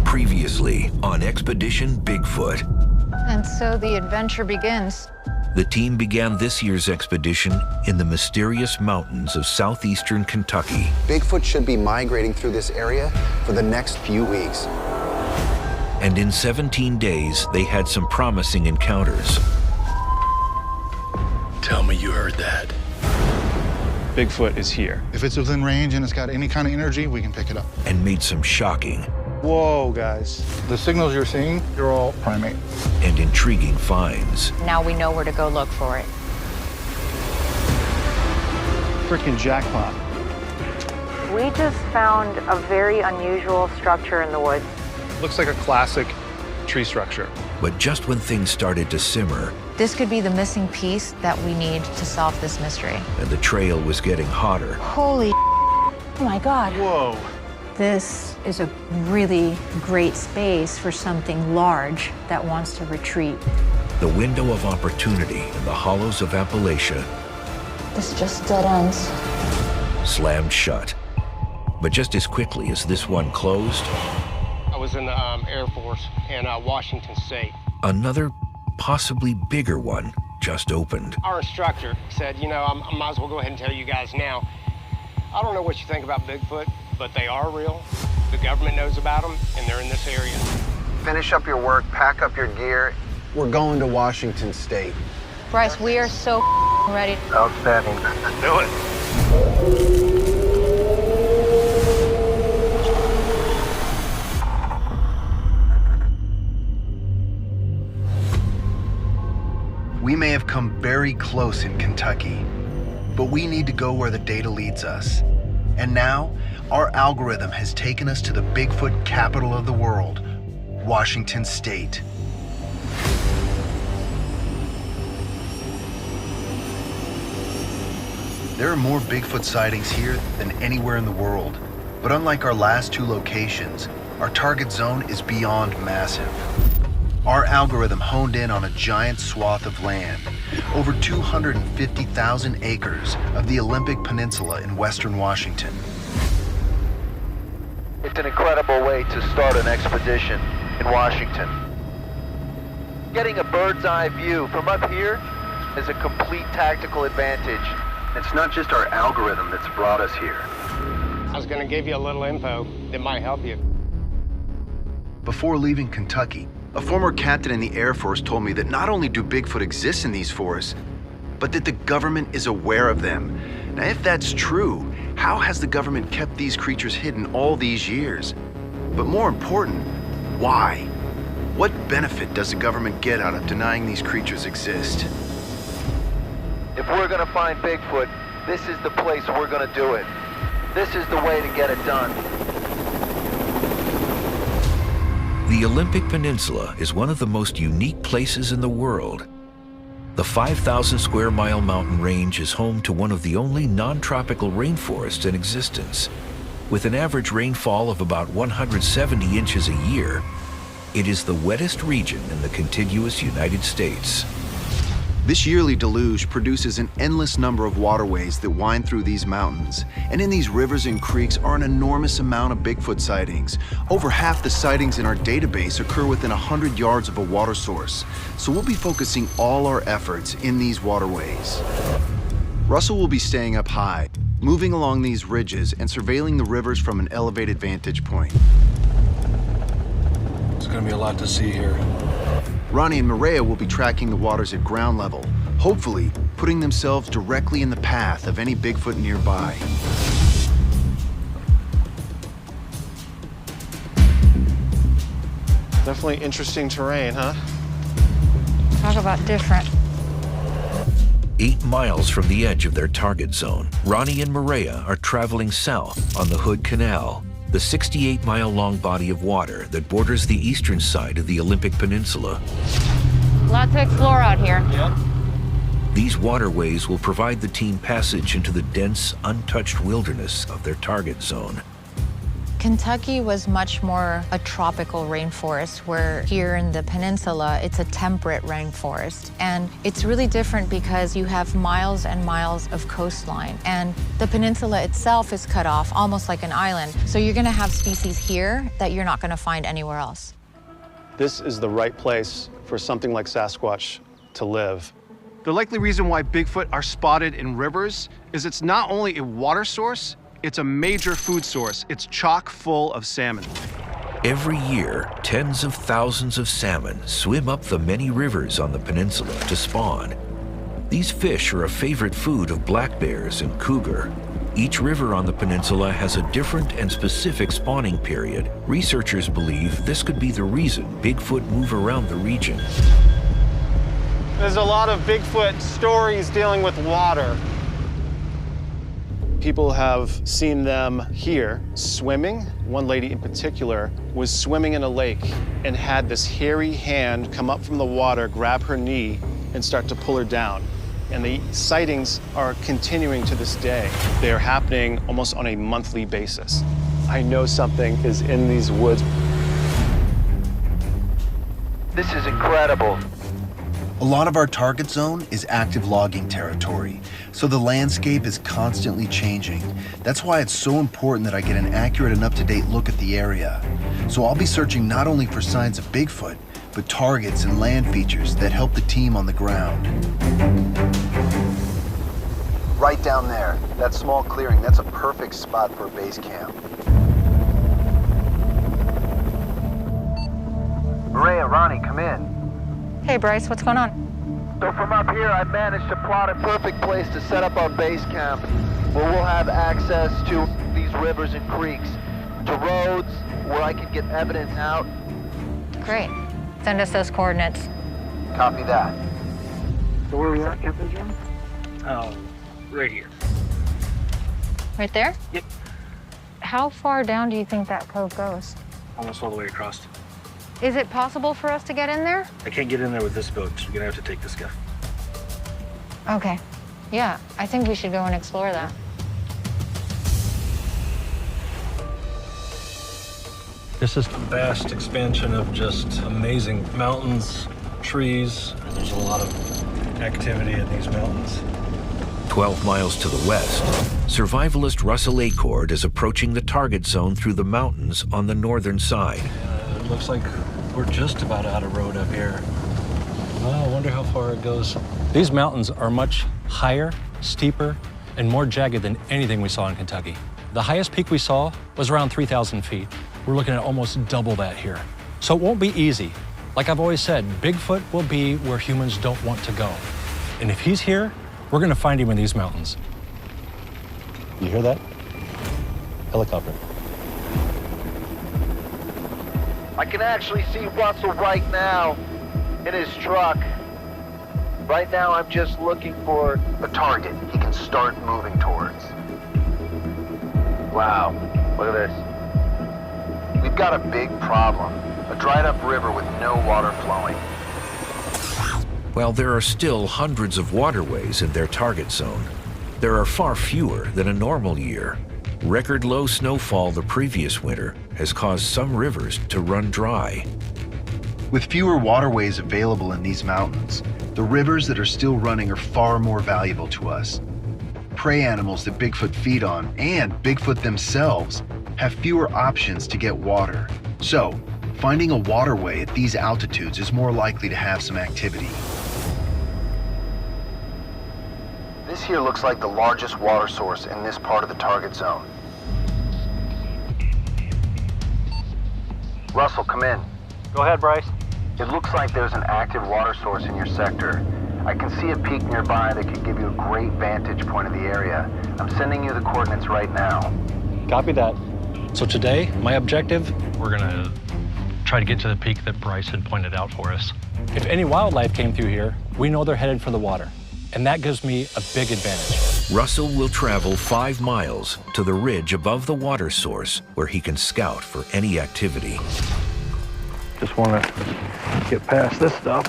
Previously on Expedition Bigfoot. And so the adventure begins. The team began this year's expedition in the mysterious mountains of southeastern Kentucky. Bigfoot should be migrating through this area for the next few weeks. And in 17 days, they had some promising encounters. Tell me you heard that. Bigfoot is here. If it's within range and it's got any kind of energy, we can pick it up. And made some shocking Whoa, guys. The signals you're seeing, they're all primate. and intriguing finds. Now we know where to go look for it. Frickin' jackpot. We just found a very unusual structure in the woods. Looks like a classic tree structure. But just when things started to simmer This could be the missing piece that we need to solve this mystery. and the trail was getting hotter, Holy oh my God. Whoa. This is a really great space for something large that wants to retreat. the window of opportunity in the hollows of Appalachia This just dead ends. slammed shut. But just as quickly as this one closed, I was in the Air Force in Washington State. another, possibly bigger one just opened. Our instructor said, you know, I might as well go ahead and tell you guys now. I don't know what you think about Bigfoot, but they are real. The government knows about them, and they're in this area. Finish up your work, pack up your gear. We're going to Washington State. Bryce, we are so ready. Outstanding. Do it. We may have come very close in Kentucky, but we need to go where the data leads us. And now, our algorithm has taken us to the Bigfoot capital of the world, Washington State. There are more Bigfoot sightings here than anywhere in the world. But unlike our last two locations, our target zone is beyond massive. Our algorithm honed in on a giant swath of land, over 250,000 acres of the Olympic Peninsula in western Washington. It's an incredible way to start an expedition in Washington. Getting a bird's eye view from up here is a complete tactical advantage. It's not just our algorithm that's brought us here. I was going to give you a little info that might help you. Before leaving Kentucky, a former captain in the Air Force told me that not only do Bigfoot exist in these forests, but that the government is aware of them. Now, if that's true, how has the government kept these creatures hidden all these years? But more important, why? What benefit does the government get out of denying these creatures exist? If we're gonna find Bigfoot, this is the place we're gonna do it. This is the way to get it done. The Olympic Peninsula is one of the most unique places in the world. The 5,000 square mile mountain range is home to one of the only non-tropical rainforests in existence. With an average rainfall of about 170 inches a year, it is the wettest region in the contiguous United States. This yearly deluge produces an endless number of waterways that wind through these mountains. And in these rivers and creeks are an enormous amount of Bigfoot sightings. Over half the sightings in our database occur within 100 yards of a water source. So we'll be focusing all our efforts in these waterways. Russell will be staying up high, moving along these ridges and surveilling the rivers from an elevated vantage point. There's gonna be a lot to see here. Ronnie and Maria will be tracking the waters at ground level, hopefully putting themselves directly in the path of any Bigfoot nearby. Definitely interesting terrain, huh? Talk about different. 8 miles from the edge of their target zone, Ronnie and Maria are traveling south on the Hood Canal, the 68-mile-long body of water that borders the eastern side of the Olympic Peninsula. A lot to explore out here. These waterways will provide the team passage into the dense, untouched wilderness of their target zone. Kentucky was much more a tropical rainforest, where here in the peninsula, it's a temperate rainforest. And it's really different because you have miles and miles of coastline. And the peninsula itself is cut off almost like an island. So you're gonna have species here that you're not gonna find anywhere else. This is the right place for something like Sasquatch to live. The likely reason why Bigfoot are spotted in rivers is it's not only a water source, it's a major food source. It's chock full of salmon. Every year, tens of thousands of salmon swim up the many rivers on the peninsula to spawn. These fish are a favorite food of black bears and cougar. Each river on the peninsula has a different and specific spawning period. Researchers believe this could be the reason Bigfoot move around the region. There's a lot of Bigfoot stories dealing with water. People have seen them here swimming. One lady in particular was swimming in a lake and had this hairy hand come up from the water, grab her knee, and start to pull her down. And the sightings are continuing to this day. They are happening almost on a monthly basis. I know something is in these woods. This is incredible. A lot of our target zone is active logging territory, so the landscape is constantly changing. That's why it's so important that I get an accurate and up-to-date look at the area. So I'll be searching not only for signs of Bigfoot, but targets and land features that help the team on the ground. Right down there, that small clearing, that's a perfect spot for a base camp. Maria, Ronnie, come in. Hey, Bryce, what's going on? So from up here, I managed to plot a perfect place to set up our base camp, where we'll have access to these rivers and creeks, to roads where I can get evidence out. Great. Send us those coordinates. Copy that. So where are we at, Captain Jim? Right here. Right there? Yep. How far down do you think that cove goes? Almost all the way across. Is it possible for us to get in there? I can't get in there with this boat. You're gonna have to take this guy. Okay. Yeah, I think we should go and explore that. This is a vast expansion of just amazing mountains, trees. There's a lot of activity in these mountains. 12 miles to the west, survivalist Russell Acord is approaching the target zone through the mountains on the northern side. It looks like we're just about out of road up here. Oh, I wonder how far it goes. These mountains are much higher, steeper, and more jagged than anything we saw in Kentucky. The highest peak we saw was around 3,000 feet. We're looking at almost double that here. So it won't be easy. Like I've always said, Bigfoot will be where humans don't want to go. And if he's here, we're gonna find him in these mountains. You hear that? Helicopter. I can actually see Russell right now in his truck. Right now, I'm just looking for a target he can start moving towards. Wow, look at this. We've got a big problem. A dried up river with no water flowing. While there are still hundreds of waterways in their target zone, there are far fewer than a normal year. Record low snowfall the previous winter has caused some rivers to run dry. With fewer waterways available in these mountains, the rivers that are still running are far more valuable to us. Prey animals that Bigfoot feed on, and Bigfoot themselves, have fewer options to get water. So, finding a waterway at these altitudes is more likely to have some activity. This here looks like the largest water source in this part of the target zone. Russell, come in. Go ahead, Bryce. It looks like there's an active water source in your sector. I can see a peak nearby that could give you a great vantage point of the area. I'm sending you the coordinates right now. Copy that. So today, my objective, we're gonna try to get to the peak that Bryce had pointed out for us. If any wildlife came through here, we know they're headed for the water. And that gives me a big advantage. Russell will travel 5 miles to the ridge above the water source where he can scout for any activity. Just want to get past this stuff.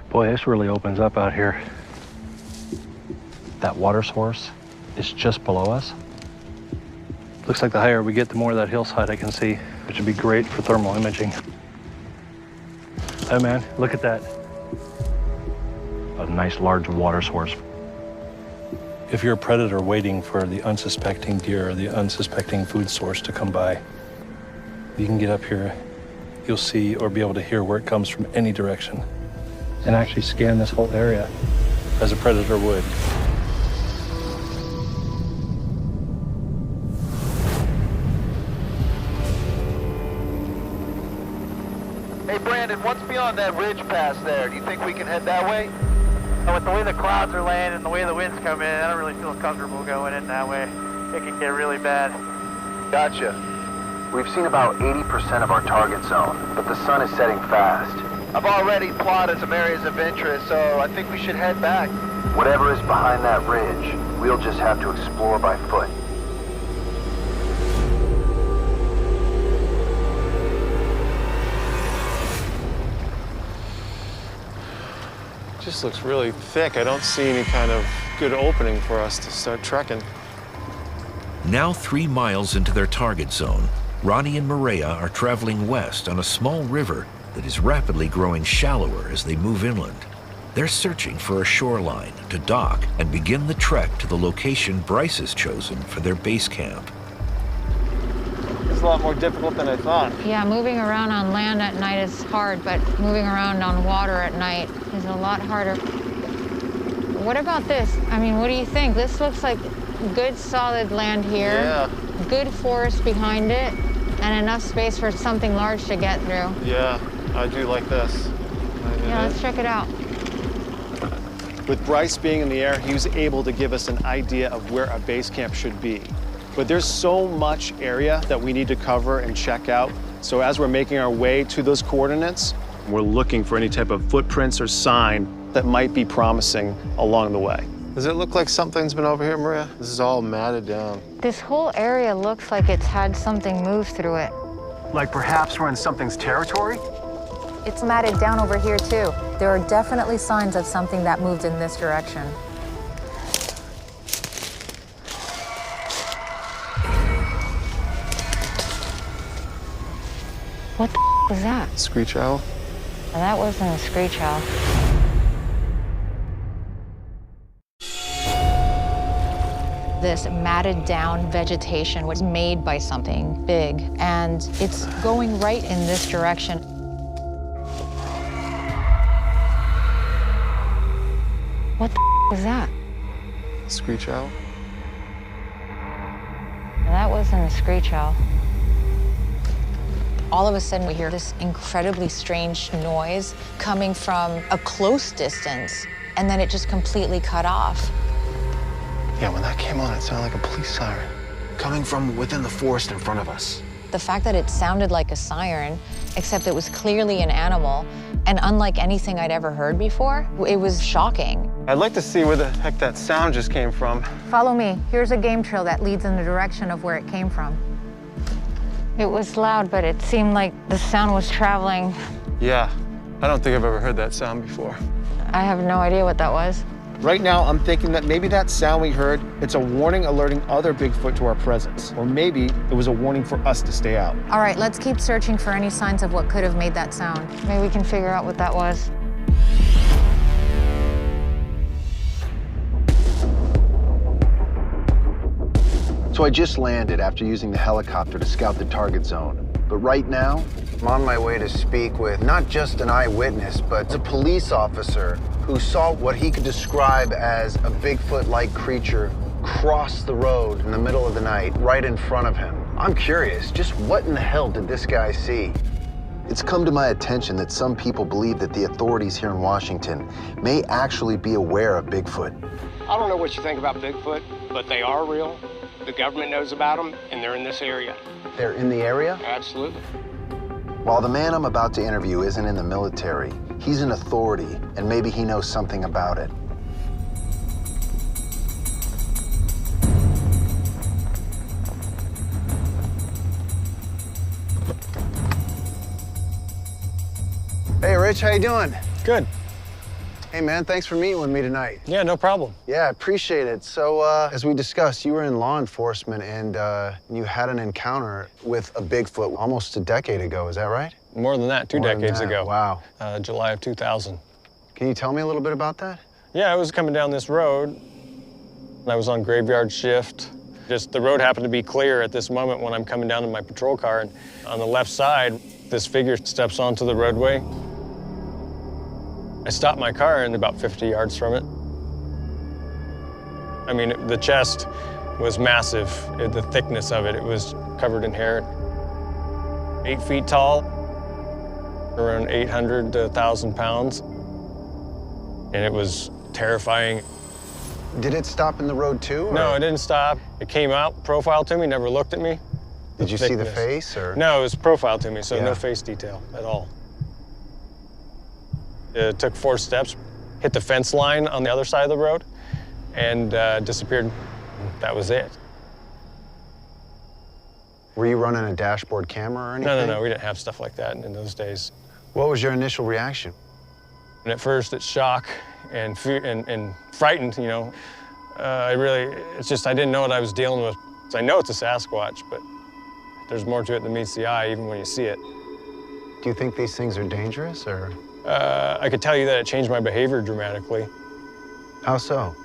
Boy, this really opens up out here. That water source is just below us. Looks like the higher we get, the more of that hillside I can see, which would be great for thermal imaging. Hey man, look at that. A nice large water source. If you're a predator waiting for the unsuspecting deer or the unsuspecting food source to come by, you can get up here, you'll see or be able to hear where it comes from any direction and actually scan this whole area as a predator would. Hey, Brandon, what's beyond that ridge pass there? Do you think we can head that way? With the way the clouds are laying and the way the winds come in, I don't really feel comfortable going in that way. It can get really bad. Gotcha. We've seen about 80% of our target zone, but the sun is setting fast. I've already plotted some areas of interest, so I think we should head back. Whatever is behind that ridge, we'll just have to explore by foot. Just looks really thick. I don't see any kind of good opening for us to start trekking. Now 3 miles into their target zone, Ronnie and Maria are traveling west on a small river that is rapidly growing shallower as they move inland. They're searching for a shoreline to dock and begin the trek to the location Bryce has chosen for their base camp. It's a lot more difficult than I thought. Yeah, moving around on land at night is hard, but moving around on water at night is a lot harder. What about this? I mean, what do you think? This looks like good solid land here. Yeah. Good forest behind it, and enough space for something large to get through. Yeah, I do like this. Yeah, let's check it out. With Bryce being in the air, he was able to give us an idea of where our base camp should be. But there's so much area that we need to cover and check out. So as we're making our way to those coordinates, we're looking for any type of footprints or sign that might be promising along the way. Does it look like something's been over here, Maria? This is all matted down. This whole area looks like it's had something move through it. Like perhaps we're in something's territory? It's matted down over here too. There are definitely signs of something that moved in this direction. What the was that? Screech owl? That wasn't a screech owl. This matted down vegetation was made by something big, and it's going right in this direction. What the was that? Screech owl? That wasn't a screech owl. All of a sudden, we hear this incredibly strange noise coming from a close distance, and then it just completely cut off. Yeah, when that came on, it sounded like a police siren. Coming from within the forest in front of us. The fact that it sounded like a siren, except it was clearly an animal, and unlike anything I'd ever heard before, it was shocking. I'd like to see where the heck that sound just came from. Follow me. Here's a game trail that leads in the direction of where it came from. It was loud, but it seemed like the sound was traveling. Yeah, I don't think I've ever heard that sound before. I have no idea what that was. Right now, I'm thinking that maybe that sound we heard, it's a warning alerting other Bigfoot to our presence. Or maybe it was a warning for us to stay out. All right, let's keep searching for any signs of what could have made that sound. Maybe we can figure out what that was. So I just landed after using the helicopter to scout the target zone. But right now, I'm on my way to speak with not just an eyewitness, but a police officer who saw what he could describe as a Bigfoot-like creature cross the road in the middle of the night, right in front of him. I'm curious, just what in the hell did this guy see? It's come to my attention that some people believe that the authorities here in Washington may actually be aware of Bigfoot. I don't know what you think about Bigfoot, but they are real. The government knows about them, and they're in this area. They're in the area? Absolutely. While the man I'm about to interview isn't in the military, he's an authority, and maybe he knows something about it. Hey, Rich, how you doing? Good. Hey, man, thanks for meeting with me tonight. Yeah, no problem. Yeah, I appreciate it. So, as we discussed, you were in law enforcement and you had an encounter with a Bigfoot almost a decade ago, is that right? More than that, two decades ago. Wow. July of 2000. Can you tell me a little bit about that? Yeah, I was coming down this road. I was on graveyard shift. Just the road happened to be clear at this moment when I'm coming down in my patrol car, and on the left side, this figure steps onto the roadway. I stopped my car and about 50 yards from it. I mean, the chest was massive, the thickness of it. It was covered in hair. 8 feet tall, around 800 to 1,000 pounds. And it was terrifying. Did it stop in the road too? Or? No, it didn't stop. It came out, profile to me, never looked at me. Did you see the face or? No, it was profile to me, so Yeah. no face detail at all. It took 4 steps, hit the fence line on the other side of the road, and disappeared. That was it. Were you running a dashboard camera or anything? No, we didn't have stuff like that in those days. What was your initial reaction? And at first, it's shock and fear and frightened, you know. It's just I didn't know what I was dealing with. I know it's a Sasquatch, but there's more to it than meets the eye, even when you see it. Do you think these things are dangerous, or? I could tell you that it changed my behavior dramatically. How so?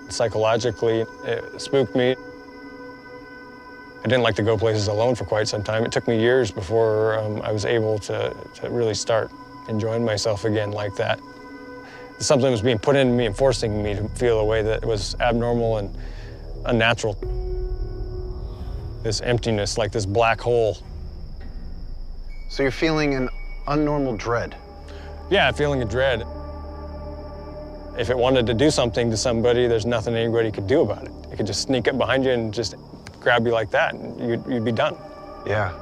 Psychologically, it spooked me. I didn't like to go places alone for quite some time. It took me years before I was able to really start enjoying myself again like that. Something was being put into me and forcing me to feel a way that was abnormal and unnatural. This emptiness, like this black hole. So you're feeling an unnormal dread? Yeah, feeling a dread. If it wanted to do something to somebody, there's nothing anybody could do about it. It could just sneak up behind you and just grab you like that, and you'd be done. Yeah.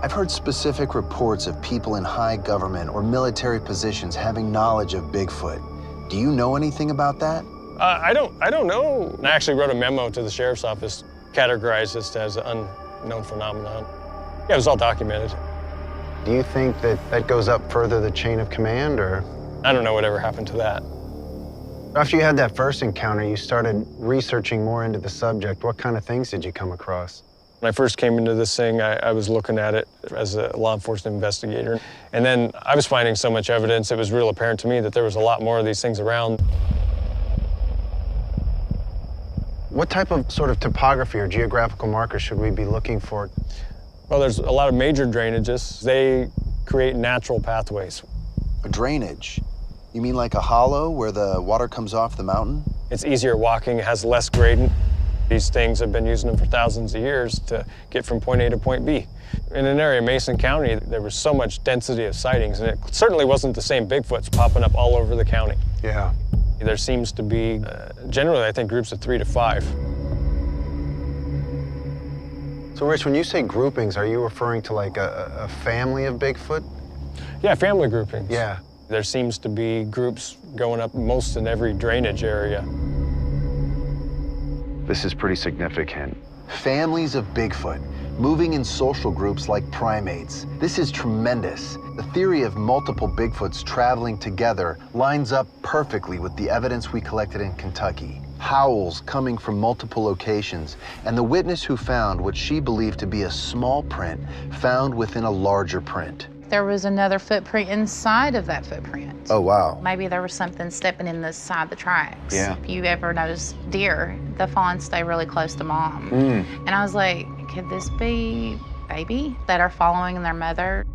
I've heard specific reports of people in high government or military positions having knowledge of Bigfoot. Do you know anything about that? I don't know. I actually wrote a memo to the sheriff's office, categorized this as an unknown phenomenon. Yeah, it was all documented. Do you think that goes up further the chain of command, or? I don't know whatever happened to that. After you had that first encounter, you started researching more into the subject. What kind of things did you come across? When I first came into this thing, I was looking at it as a law enforcement investigator. And then I was finding so much evidence, it was real apparent to me that there was a lot more of these things around. What type of sort of topography or geographical markers should we be looking for? Well, there's a lot of major drainages. They create natural pathways. A drainage? You mean like a hollow where the water comes off the mountain? It's easier walking, it has less gradient. These things have been using them for thousands of years to get from point A to point B. In an area, Mason County, there was so much density of sightings, and it certainly wasn't the same Bigfoots popping up all over the county. Yeah. There seems to be, generally, I think, groups of 3 to 5. So, Rich, when you say groupings, are you referring to like a family of Bigfoot? Yeah, family groupings. Yeah. There seems to be groups going up most in every drainage area. This is pretty significant. Families of Bigfoot, moving in social groups like primates. This is tremendous. The theory of multiple Bigfoots traveling together lines up perfectly with the evidence we collected in Kentucky. Howls coming from multiple locations, and the witness who found what she believed to be a small print found within a larger print. There was another footprint inside of that footprint. Oh, wow. Maybe there was something stepping in the side of the tracks. Yeah. If you ever notice deer, the fawns stay really close to mom. And I was like, could this be baby that are following their mother?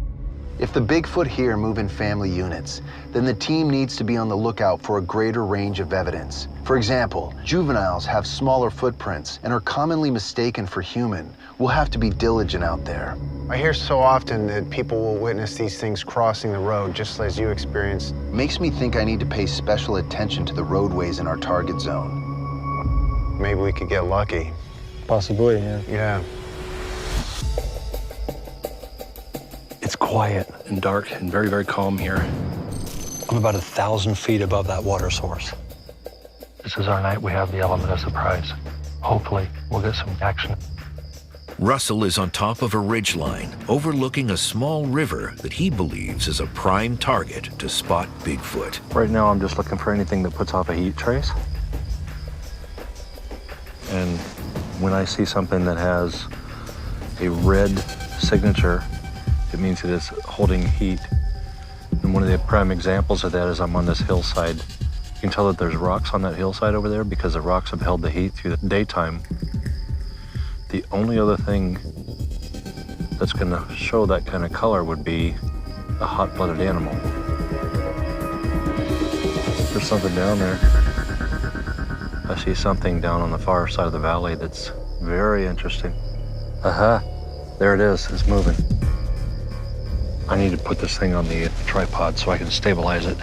If the Bigfoot here move in family units, then the team needs to be on the lookout for a greater range of evidence. For example, juveniles have smaller footprints and are commonly mistaken for human. We'll have to be diligent out there. I hear so often that people will witness these things crossing the road, just as you experienced. Makes me think I need to pay special attention to the roadways in our target zone. Maybe we could get lucky. Possibly, yeah. Yeah. It's quiet and dark and very, very calm here. I'm about 1,000 feet above that water source. This is our night. We have the element of surprise. Hopefully, we'll get some action. Russell is on top of a ridgeline overlooking a small river that he believes is a prime target to spot Bigfoot. Right now, I'm just looking for anything that puts off a heat trace. And when I see something that has a red signature, it means it is holding heat. And one of the prime examples of that is I'm on this hillside. You can tell that there's rocks on that hillside over there because the rocks have held the heat through the daytime. The only other thing that's gonna show that kind of color would be a hot-blooded animal. There's something down there. I see something down on the far side of the valley that's very interesting. Aha, there it is, it's moving. I need to put this thing on the tripod so I can stabilize it.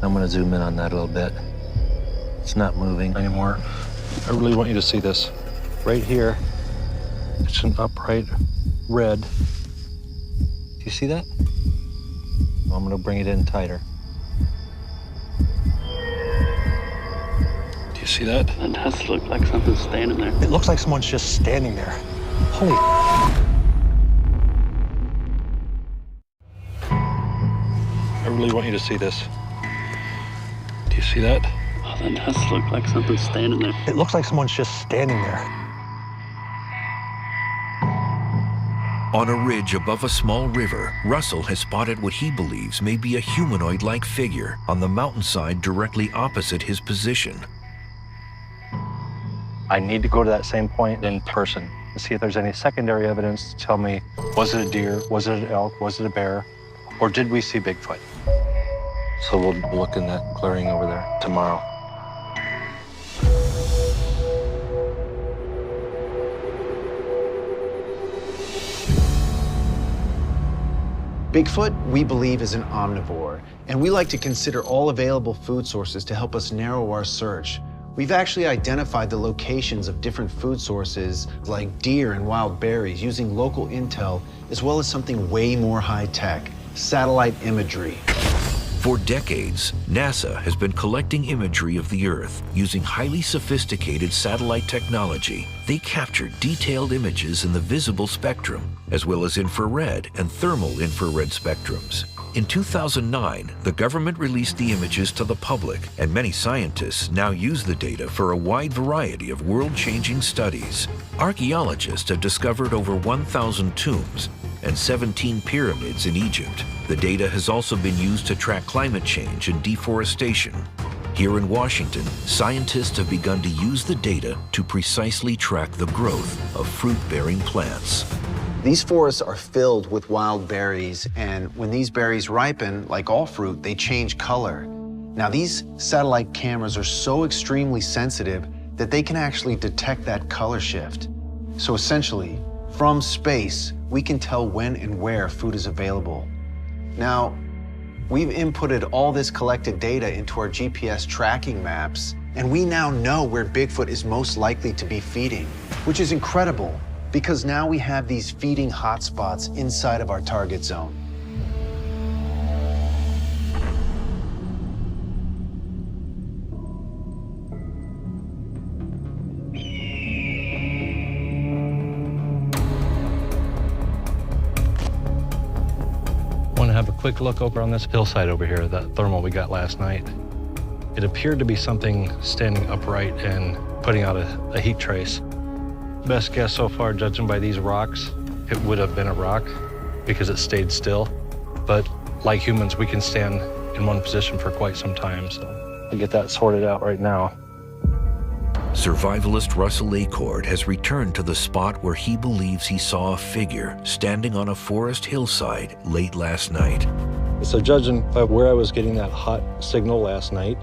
I'm gonna zoom in on that a little bit. It's not moving anymore. I really want you to see this. Right here, it's an upright red. Do you see that? I'm gonna bring it in tighter. Do you see that? That does look like something's standing there. It looks like someone's just standing there. Holy. I really want you to see this. Do you see that? Oh, that does look like something's standing there. It looks like someone's just standing there. On a ridge above a small river, Russell has spotted what he believes may be a humanoid-like figure on the mountainside directly opposite his position. I need to go to that same point in person to see if there's any secondary evidence to tell me, was it a deer, was it an elk, was it a bear, or did we see Bigfoot? So we'll look in that clearing over there tomorrow. Bigfoot, we believe, is an omnivore, and we like to consider all available food sources to help us narrow our search. We've actually identified the locations of different food sources like deer and wild berries using local intel, as well as something way more high-tech, satellite imagery. For decades, NASA has been collecting imagery of the Earth using highly sophisticated satellite technology. They capture detailed images in the visible spectrum, as well as infrared and thermal infrared spectrums. In 2009, the government released the images to the public, and many scientists now use the data for a wide variety of world-changing studies. Archaeologists have discovered over 1,000 tombs and 17 pyramids in Egypt. The data has also been used to track climate change and deforestation. Here in Washington, scientists have begun to use the data to precisely track the growth of fruit-bearing plants. These forests are filled with wild berries, and when these berries ripen, like all fruit, they change color. Now, these satellite cameras are so extremely sensitive that they can actually detect that color shift. So essentially, from space, we can tell when and where food is available. Now, we've inputted all this collected data into our GPS tracking maps, and we now know where Bigfoot is most likely to be feeding, which is incredible because now we have these feeding hotspots inside of our target zone. Want to have a quick look over on this hillside over here, that thermal we got last night. It appeared to be something standing upright and putting out a heat trace. Best guess so far, judging by these rocks, it would have been a rock because it stayed still. But like humans, we can stand in one position for quite some time, so I'll get that sorted out right now. Survivalist Russell Acord has returned to the spot where he believes he saw a figure standing on a forest hillside late last night. So judging by where I was getting that hot signal last night,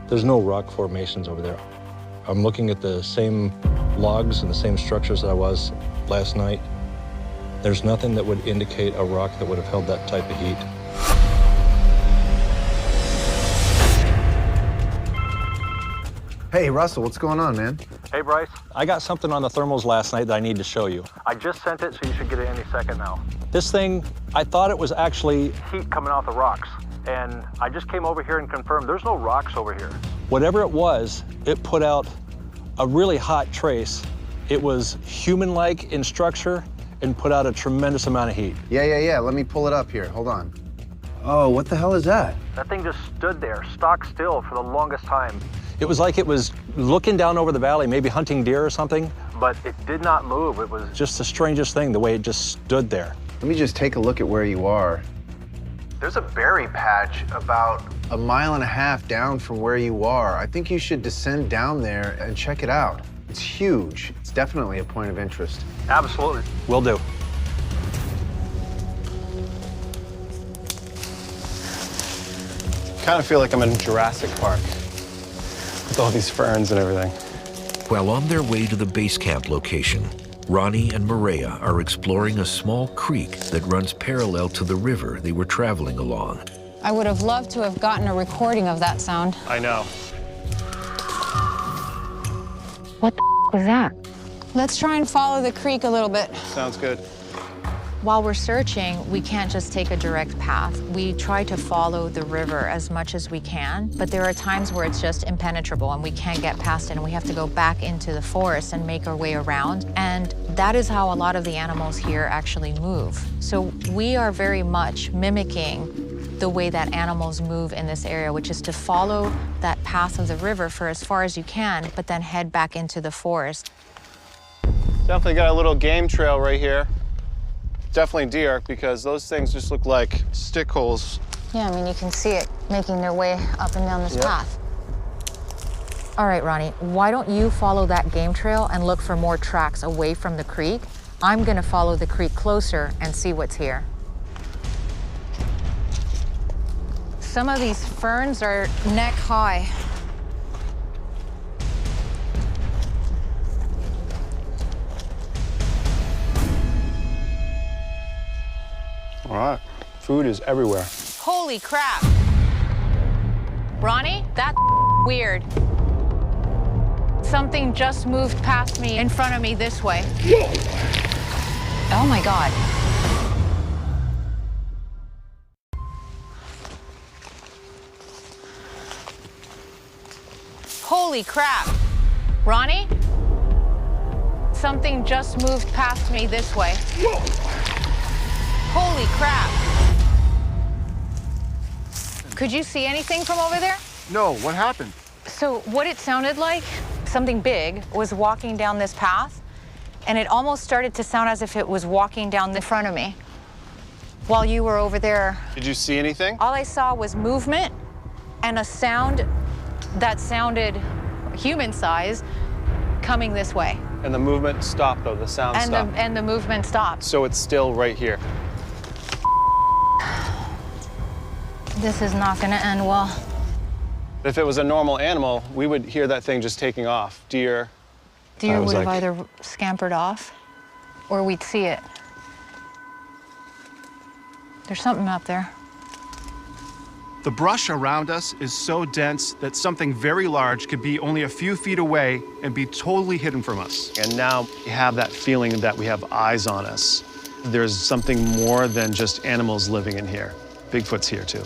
there's no rock formations over there. I'm looking at the same logs and the same structures that I was last night. There's nothing that would indicate a rock that would have held that type of heat. Hey, Russell, what's going on, man? Hey, Bryce. I got something on the thermals last night that I need to show you. I just sent it, so you should get it any second now. This thing, I thought it was actually heat coming off the rocks. And I just came over here and confirmed there's no rocks over here. Whatever it was, it put out a really hot trace. It was human-like in structure and put out a tremendous amount of heat. Yeah. Let me pull it up here. Hold on. Oh, what the hell is that? That thing just stood there, stock still for the longest time. It was like it was looking down over the valley, maybe hunting deer or something. But it did not move. It was Just the strangest thing, the way it just stood there. Let me just take a look at where you are. There's a berry patch about 1.5 miles down from where you are. I think you should descend down there and check it out. It's huge. It's definitely a point of interest. absolutely. Will do. Kind of feel like I'm in Jurassic Park with all these ferns and everything. While on their way to the base camp location, Ronnie and Maria are exploring a small creek that runs parallel to the river they were traveling along. I would have loved to have gotten a recording of that sound. I know. What the was that? Let's try and follow the creek a little bit. Sounds good. While we're searching, we can't just take a direct path. We try to follow the river as much as we can, but there are times where it's just impenetrable and we can't get past it and we have to go back into the forest and make our way around. And that is how a lot of the animals here actually move. So we are very much mimicking the way that animals move in this area, which is to follow that path of the river for as far as you can, but then head back into the forest. Definitely got a little game trail right here. Definitely deer, because those things just look like stick holes. Yeah, I mean, you can see it making their way up and down this path. All right, Ronnie, why don't you follow that game trail and look for more tracks away from the creek? I'm gonna follow the creek closer and see what's here. Some of these ferns are neck high. All right, food is everywhere. Holy crap. Ronnie, that's weird. Something just moved past me in front of me this way. Oh my God. Holy crap. Ronnie? Something just moved past me this way. Holy crap. Could you see anything from over there? No, what happened? So what it sounded like, something big was walking down this path, and it almost started to sound as if it was walking down in front of me while you were over there. Did you see anything? All I saw was movement and a sound that sounded human size coming this way. And the movement stopped, though. The sound stopped. And the movement stopped. So it's still right here. This is not gonna end well. If it was a normal animal, we would hear that thing just taking off. Deer. Deer would have either scampered off or we'd see it. There's something up there. The brush around us is so dense that something very large could be only a few feet away and be totally hidden from us. And now we have that feeling that we have eyes on us. There's something more than just animals living in here. Bigfoot's here too.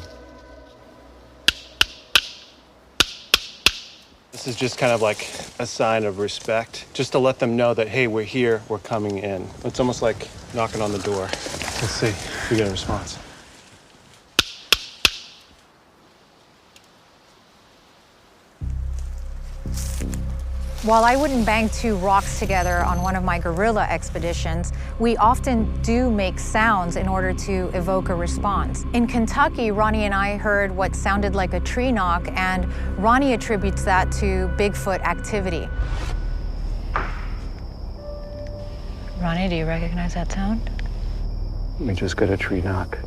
This is just kind of like a sign of respect, just to let them know that, hey, we're here, we're coming in. It's almost like knocking on the door. Let's see if we get a response. While I wouldn't bang two rocks together on one of my gorilla expeditions, we often do make sounds in order to evoke a response. In Kentucky, Ronnie and I heard what sounded like a tree knock, and Ronnie attributes that to Bigfoot activity. Ronnie, do you recognize that sound? We just got a tree knock.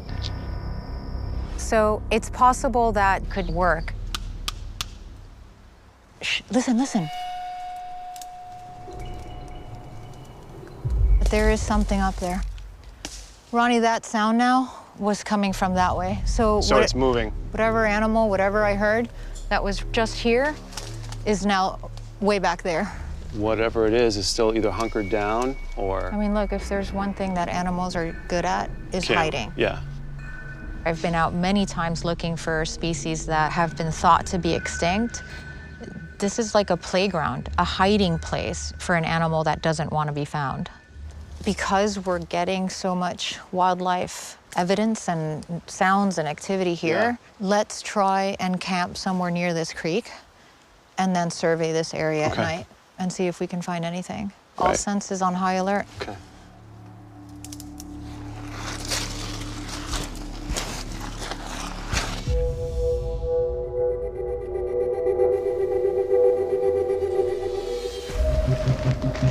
So it's possible that could work. Shh, listen, listen. There is something up there. Ronnie, that sound now was coming from that way. So it's moving. Whatever animal, whatever I heard that was just here is now way back there. Whatever it is still either hunkered down or... I mean, look, if there's one thing that animals are good at, is hiding. Yeah. I've been out many times looking for species that have been thought to be extinct. This is like a playground, a hiding place for an animal that doesn't want to be found. Because we're getting so much wildlife evidence and sounds and activity here, let's try and camp somewhere near this creek and then survey this area at night and see if we can find anything. All senses on high alert. Okay.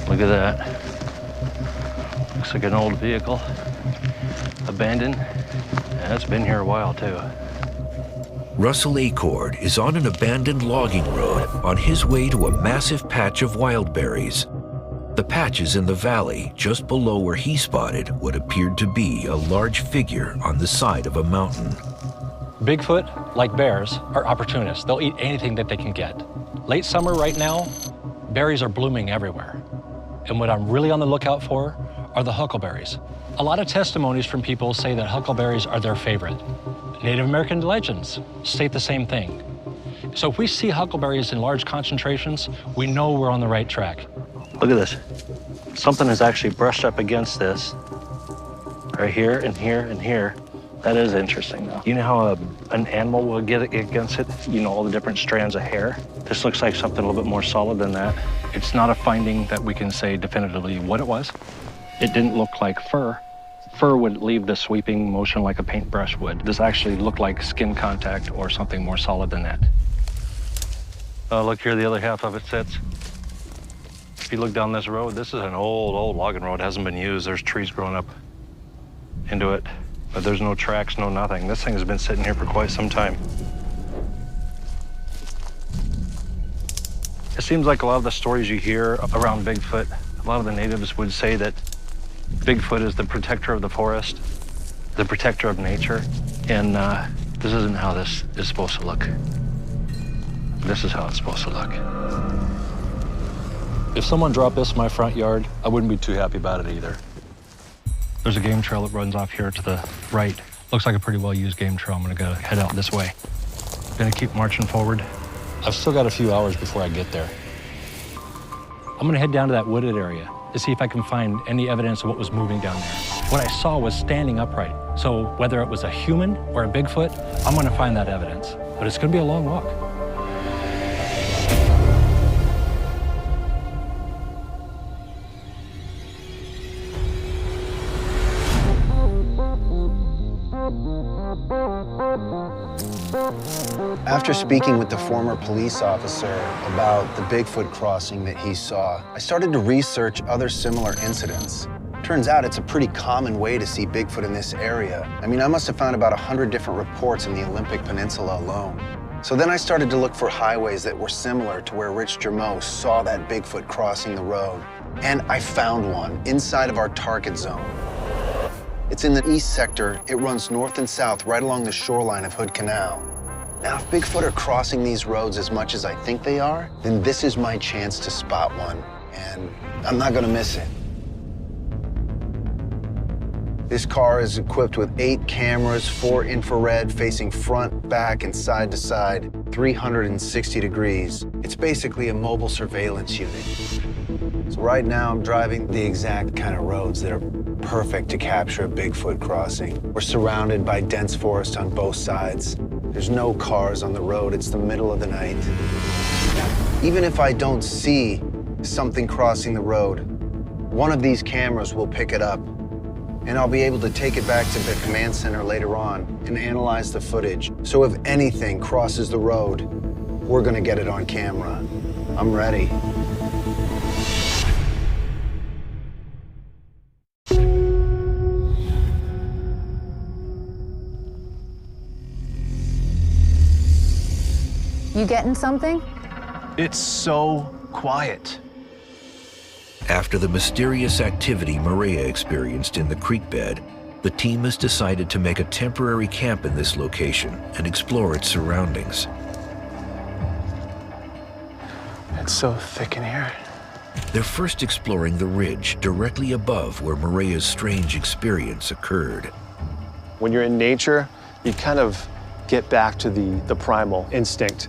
Look at that. Looks like an old vehicle. Abandoned. Yeah, it's been here a while, too. Russell Acord is on an abandoned logging road on his way to a massive patch of wild berries. The patch is in the valley just below where he spotted what appeared to be a large figure on the side of a mountain. Bigfoot, like bears, are opportunists. They'll eat anything that they can get. Late summer right now, berries are blooming everywhere. And what I'm really on the lookout for are the huckleberries. A lot of testimonies from people say that huckleberries are their favorite. Native American legends state the same thing. So if we see huckleberries in large concentrations, we know we're on the right track. Look at this. Something is actually brushed up against this. Right here and here and here. That is interesting, though. You know how an animal will get against it? You know, all the different strands of hair? This looks like something a little bit more solid than that. It's not a finding that we can say definitively what it was. It didn't look like fur. Fur would leave the sweeping motion like a paintbrush would. This actually looked like skin contact or something more solid than that. Look here, the other half of it sits. If you look down this road, this is an old logging road. It hasn't been used. There's trees growing up into it, but there's no tracks, no nothing. This thing has been sitting here for quite some time. It seems like a lot of the stories you hear around Bigfoot, a lot of the natives would say that Bigfoot is the protector of the forest, the protector of nature, and this isn't how this is supposed to look. This is how it's supposed to look. If someone dropped this in my front yard, I wouldn't be too happy about it either. There's a game trail that runs off here to the right. Looks like a pretty well-used game trail. I'm gonna head out this way. Gonna keep marching forward. I've still got a few hours before I get there. I'm gonna head down to that wooded area to see if I can find any evidence of what was moving down there. What I saw was standing upright. So whether it was a human or a Bigfoot, I'm gonna find that evidence. But it's gonna be a long walk. After speaking with the former police officer about the Bigfoot crossing that he saw, I started to research other similar incidents. Turns out it's a pretty common way to see Bigfoot in this area. I mean, I must have found about 100 different reports in the Olympic Peninsula alone. So then I started to look for highways that were similar to where Rich Germeau saw that Bigfoot crossing the road. And I found one inside of our target zone. It's in the east sector. It runs north and south right along the shoreline of Hood Canal. Now, if Bigfoot are crossing these roads as much as I think they are, then this is my chance to spot one, and I'm not gonna miss it. This car is equipped with 8 cameras, 4 infrared, facing front, back, and side to side, 360 degrees. It's basically a mobile surveillance unit. So right now, I'm driving the exact kind of roads that are perfect to capture a Bigfoot crossing. We're surrounded by dense forest on both sides. There's no cars on the road. It's the middle of the night. Even if I don't see something crossing the road, one of these cameras will pick it up, and I'll be able to take it back to the command center later on and analyze the footage. So if anything crosses the road, we're gonna get it on camera. I'm ready. You getting something? It's so quiet. After the mysterious activity Maria experienced in the creek bed, the team has decided to make a temporary camp in this location and explore its surroundings. It's so thick in here. They're first exploring the ridge directly above where Maria's strange experience occurred. When you're in nature, you kind of get back to the primal instinct.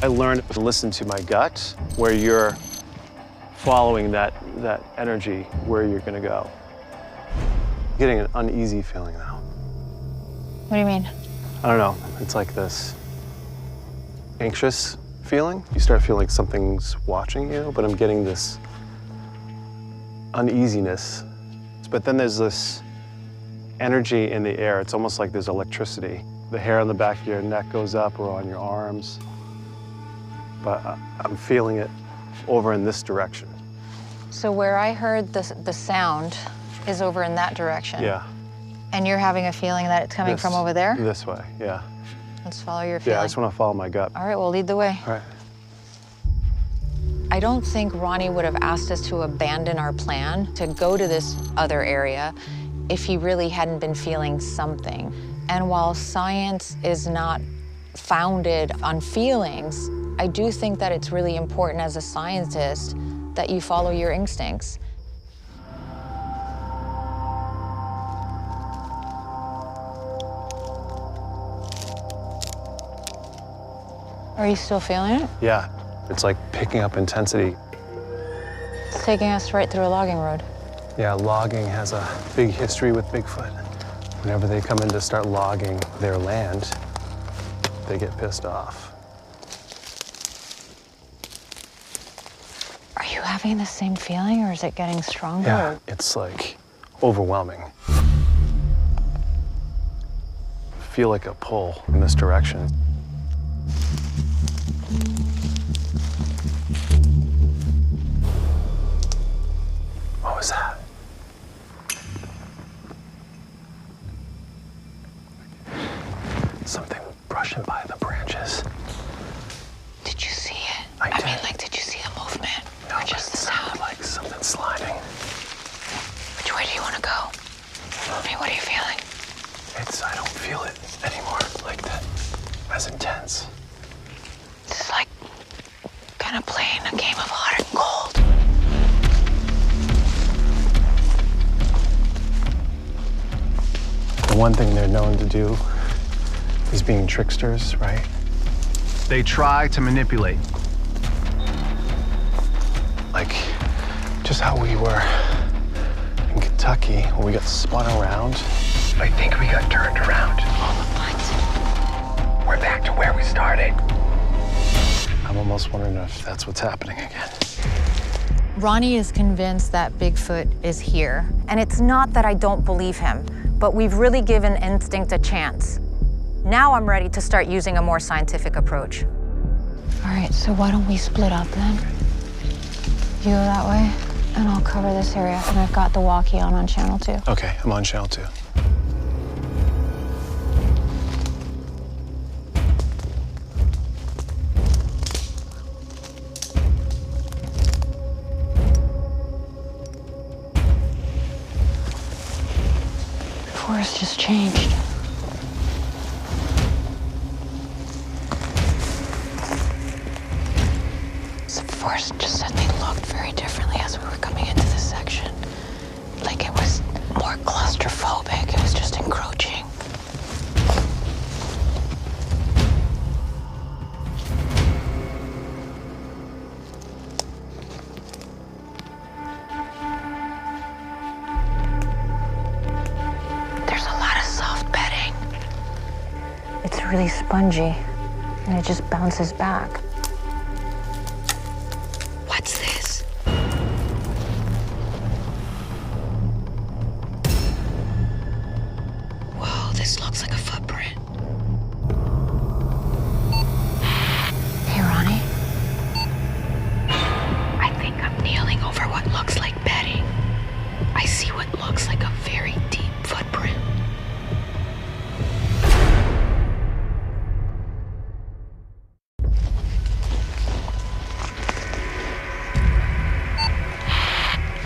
I learned to listen to my gut, where you're following that energy, where you're gonna go. Getting an uneasy feeling now. What do you mean? I don't know, it's like this anxious feeling. You start feeling like something's watching you, but I'm getting this uneasiness. But then there's this energy in the air. It's almost like there's electricity. The hair on the back of your neck goes up or on your arms. But I'm feeling it over in this direction. So where I heard the sound is over in that direction. Yeah. And you're having a feeling that it's coming from over there? This way, yeah. Let's follow your feeling. Yeah, I just want to follow my gut. All right, we'll lead the way. All right. I don't think Ronnie would have asked us to abandon our plan to go to this other area if he really hadn't been feeling something. And while science is not founded on feelings, I do think that it's really important as a scientist that you follow your instincts. Are you still feeling it? Yeah, it's like picking up intensity. It's taking us right through a logging road. Yeah, logging has a big history with Bigfoot. Whenever they come in to start logging their land, they get pissed off. Are you having the same feeling, or is it getting stronger? Yeah, it's like overwhelming. I feel like a pull in this direction. What was that? Something brushing by the branches. Did you see it? I did. mean, like, did you see the movement? No, or just the sound? Like something sliding. Which way do you want to go? I mean, what are you feeling? I don't feel it anymore like that. As intense. It's like kind of playing a game of hot and cold. The one thing they're known to do is being tricksters, right? They try to manipulate. Like, just how we were in Kentucky when we got spun around. I think we got turned around. What? We're back to where we started. I'm almost wondering if that's what's happening again. Ronnie is convinced that Bigfoot is here. And it's not that I don't believe him, but we've really given instinct a chance. Now I'm ready to start using a more scientific approach. All right, so why don't we split up then? You go that way, and I'll cover this area. And I've got the walkie on channel 2. Okay, I'm on channel 2. The forest just changed. The forest just suddenly looked very differently as we were coming into this section. Like it was more claustrophobic. It was just encroaching. There's a lot of soft bedding. It's really spongy, and it just bounces back. What's this? Whoa, this looks like a footprint. Hey, Ronnie. I think I'm kneeling over what looks like bedding. I see what looks like a very deep footprint.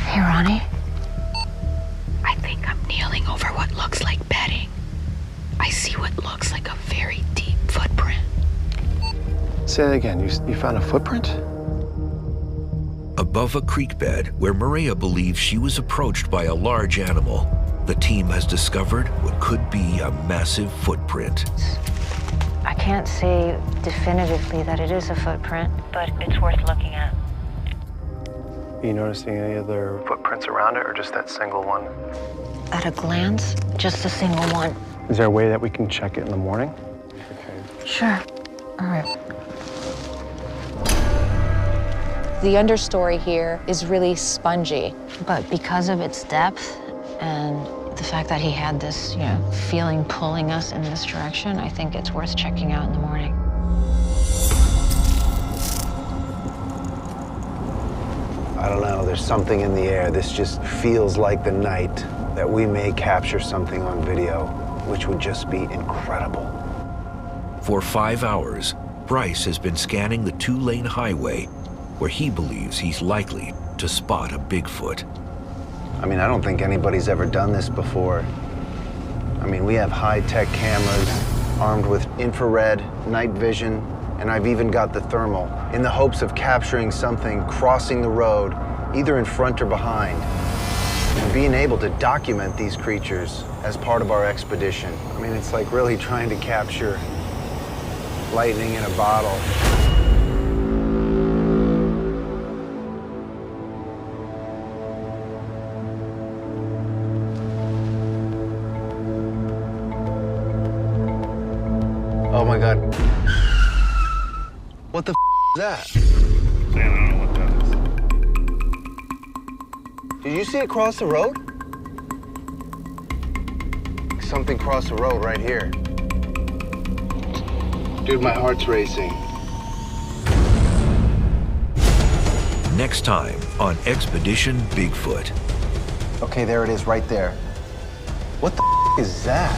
Hey, Ronnie. I think I'm kneeling over what looks like bedding. I see what looks like a very deep footprint. Say that again. You found a footprint? Above a creek bed where Maria believes she was approached by a large animal, the team has discovered what could be a massive footprint. I can't say definitively that it is a footprint, but it's worth looking at. Are you noticing any other footprints around it, or just that single one? At a glance, just a single one. Is there a way that we can check it in the morning? Sure. All right. The understory here is really spongy. But because of its depth and the fact that he had this, feeling pulling us in this direction, I think it's worth checking out in the morning. I don't know, there's something in the air. This just feels like the night that we may capture something on video, which would just be incredible. For 5 hours, Bryce has been scanning the 2-lane highway where he believes he's likely to spot a Bigfoot. I mean, I don't think anybody's ever done this before. I mean, we have high-tech cameras armed with infrared, night vision, and I've even got the thermal in the hopes of capturing something crossing the road, either in front or behind, and being able to document these creatures as part of our expedition. I mean, it's like really trying to capture lightning in a bottle. Oh my God. What the is that? I don't know what that is. Did you see it cross the road? Something crossed the road right here. Dude, my heart's racing. Next time on Expedition Bigfoot. Okay, there it is right there. What the is that?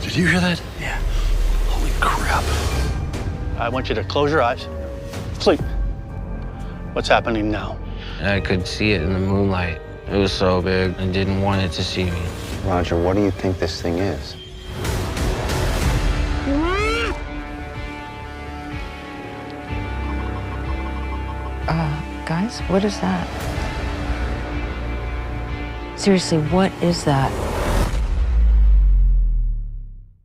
Did you hear that? Yeah. Holy crap. I want you to close your eyes. Sleep. What's happening now? I could see it in the moonlight. It was so big, I didn't want it to see me. Roger, what do you think this thing is? Guys, what is that? Seriously, what is that?